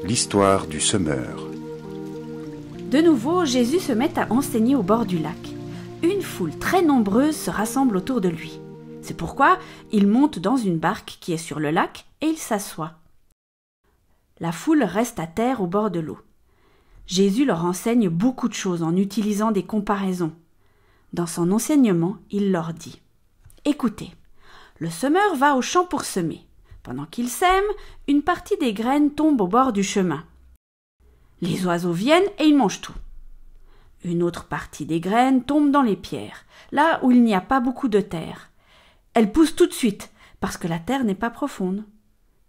L'histoire du semeur. De nouveau, Jésus se met à enseigner au bord du lac. Une foule très nombreuse se rassemble autour de lui. C'est pourquoi il monte dans une barque qui est sur le lac et il s'assoit. La foule reste à terre au bord de l'eau. Jésus leur enseigne beaucoup de choses en utilisant des comparaisons. Dans son enseignement, il leur dit « Écoutez, le semeur va au champ pour semer. Pendant qu'il sème, une partie des graines tombe au bord du chemin. Les oiseaux viennent et ils mangent tout. Une autre partie des graines tombe dans les pierres, là où il n'y a pas beaucoup de terre. Elles poussent tout de suite, parce que la terre n'est pas profonde.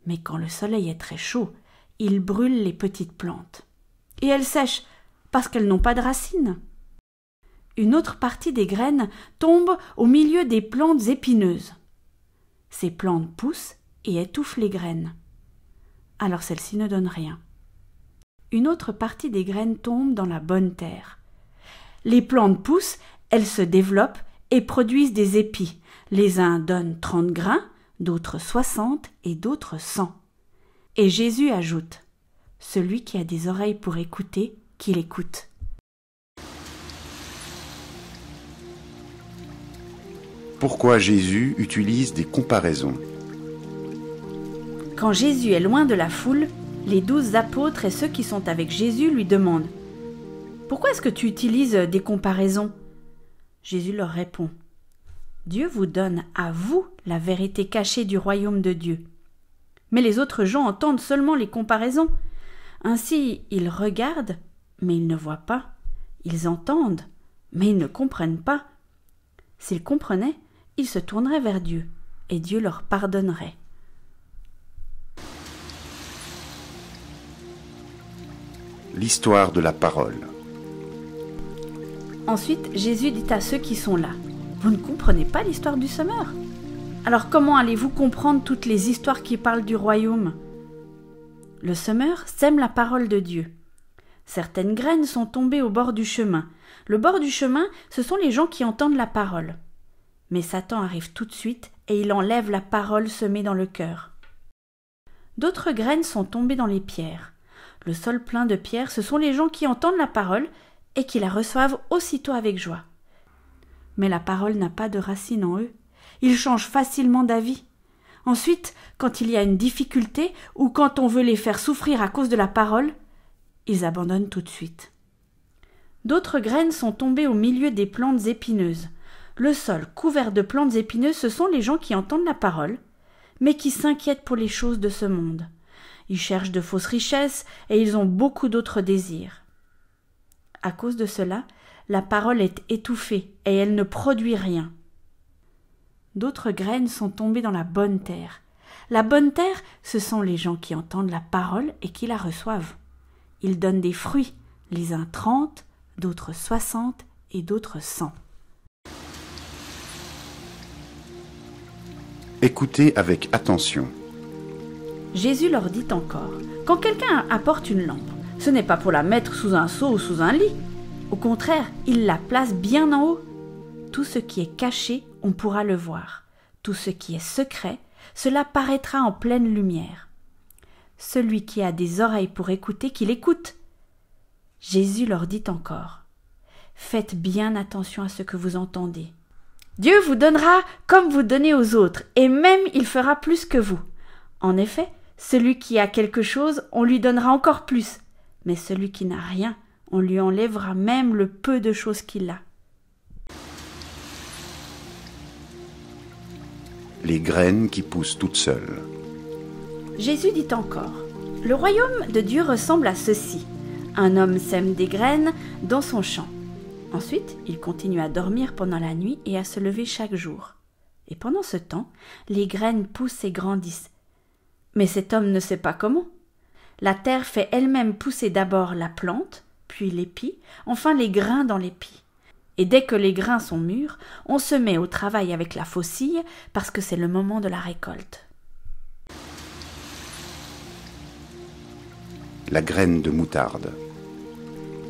Mais quand le soleil est très chaud, il brûle les petites plantes. Et elles sèchent, parce qu'elles n'ont pas de racines. Une autre partie des graines tombe au milieu des plantes épineuses. Ces plantes poussent et étouffent les graines. Alors celles-ci ne donnent rien. Une autre partie des graines tombe dans la bonne terre. Les plantes poussent, elles se développent et produisent des épis. Les uns donnent 30 grains, d'autres 60 et d'autres 100. Et Jésus ajoute « Celui qui a des oreilles pour écouter, qu'il écoute. » Pourquoi Jésus utilise des comparaisons? Quand Jésus est loin de la foule, les 12 apôtres et ceux qui sont avec Jésus lui demandent « Pourquoi est-ce que tu utilises des comparaisons ?» Jésus leur répond « Dieu vous donne à vous la vérité cachée du royaume de Dieu. Mais les autres gens entendent seulement les comparaisons. Ainsi, ils regardent, mais ils ne voient pas. Ils entendent, mais ils ne comprennent pas. S'ils comprenaient, ils se tourneraient vers Dieu, et Dieu leur pardonnerait. » L'histoire de la parole. Ensuite, Jésus dit à ceux qui sont là, « Vous ne comprenez pas l'histoire du semeur? Alors comment allez-vous comprendre toutes les histoires qui parlent du royaume? Le semeur sème la parole de Dieu. Certaines graines sont tombées au bord du chemin. Le bord du chemin, ce sont les gens qui entendent la parole. Mais Satan arrive tout de suite et il enlève la parole semée dans le cœur. D'autres graines sont tombées dans les pierres. Le sol plein de pierres, ce sont les gens qui entendent la parole et qui la reçoivent aussitôt avec joie. Mais la parole n'a pas de racine en eux. Ils changent facilement d'avis. Ensuite, quand il y a une difficulté ou quand on veut les faire souffrir à cause de la parole, ils abandonnent tout de suite. D'autres graines sont tombées au milieu des plantes épineuses. Le sol couvert de plantes épineuses, ce sont les gens qui entendent la parole, mais qui s'inquiètent pour les choses de ce monde. Ils cherchent de fausses richesses et ils ont beaucoup d'autres désirs. À cause de cela, la parole est étouffée et elle ne produit rien. D'autres graines sont tombées dans la bonne terre. La bonne terre, ce sont les gens qui entendent la parole et qui la reçoivent. Ils donnent des fruits, les uns 30, d'autres 60 et d'autres 100. Écoutez avec attention. Jésus leur dit encore, « Quand quelqu'un apporte une lampe, ce n'est pas pour la mettre sous un seau ou sous un lit. Au contraire, il la place bien en haut. Tout ce qui est caché, on pourra le voir. Tout ce qui est secret, cela paraîtra en pleine lumière. Celui qui a des oreilles pour écouter, qu'il écoute. » Jésus leur dit encore, « Faites bien attention à ce que vous entendez. Dieu vous donnera comme vous donnez aux autres, et même il fera plus que vous. En effet, celui qui a quelque chose, on lui donnera encore plus, mais celui qui n'a rien, on lui enlèvera même le peu de choses qu'il a. » Les graines qui poussent toutes seules. Jésus dit encore, « Le royaume de Dieu ressemble à ceci. Un homme sème des graines dans son champ. Ensuite, il continue à dormir pendant la nuit et à se lever chaque jour. Et pendant ce temps, les graines poussent et grandissent. Mais cet homme ne sait pas comment. La terre fait elle-même pousser d'abord la plante, puis l'épi, enfin les grains dans l'épi. Et dès que les grains sont mûrs, on se met au travail avec la faucille parce que c'est le moment de la récolte. » La graine de moutarde.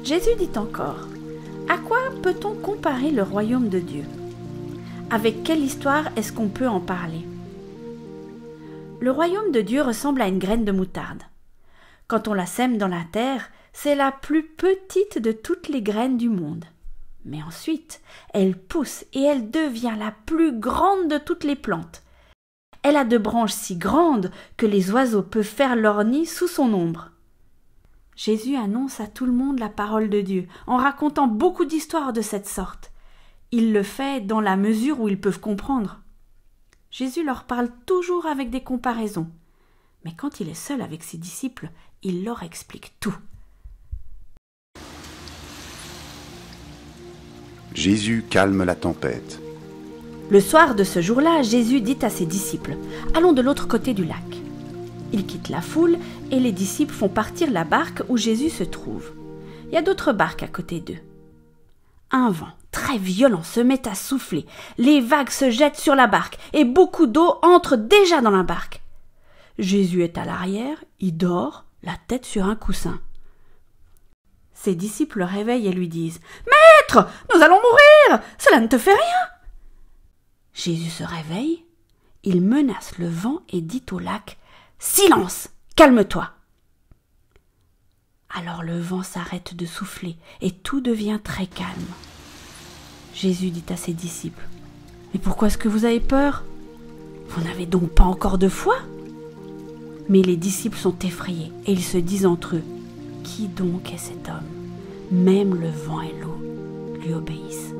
Jésus dit encore, « À quoi peut-on comparer le royaume de Dieu? Avec quelle histoire est-ce qu'on peut en parler? Le royaume de Dieu ressemble à une graine de moutarde. Quand on la sème dans la terre, c'est la plus petite de toutes les graines du monde. Mais ensuite, elle pousse et elle devient la plus grande de toutes les plantes. Elle a de branches si grandes que les oiseaux peuvent faire leur nid sous son ombre. Jésus annonce à tout le monde la parole de Dieu en racontant beaucoup d'histoires de cette sorte. Il le fait dans la mesure où ils peuvent comprendre. Jésus leur parle toujours avec des comparaisons. Mais quand il est seul avec ses disciples, il leur explique tout. Jésus calme la tempête. Le soir de ce jour-là, Jésus dit à ses disciples « Allons de l'autre côté du lac ». Il quitte la foule et les disciples font partir la barque où Jésus se trouve. Il y a d'autres barques à côté d'eux. Un vent très violent se met à souffler, les vagues se jettent sur la barque et beaucoup d'eau entre déjà dans la barque. Jésus est à l'arrière, il dort, la tête sur un coussin. Ses disciples le réveillent et lui disent « Maître, nous allons mourir, cela ne te fait rien !» Jésus se réveille, il menace le vent et dit au lac « Silence, calme-toi !» Alors le vent s'arrête de souffler et tout devient très calme. Jésus dit à ses disciples « Mais pourquoi est-ce que vous avez peur? Vous n'avez donc pas encore de foi ?» Mais les disciples sont effrayés et ils se disent entre eux « Qui donc est cet homme? Même le vent et l'eau lui obéissent. »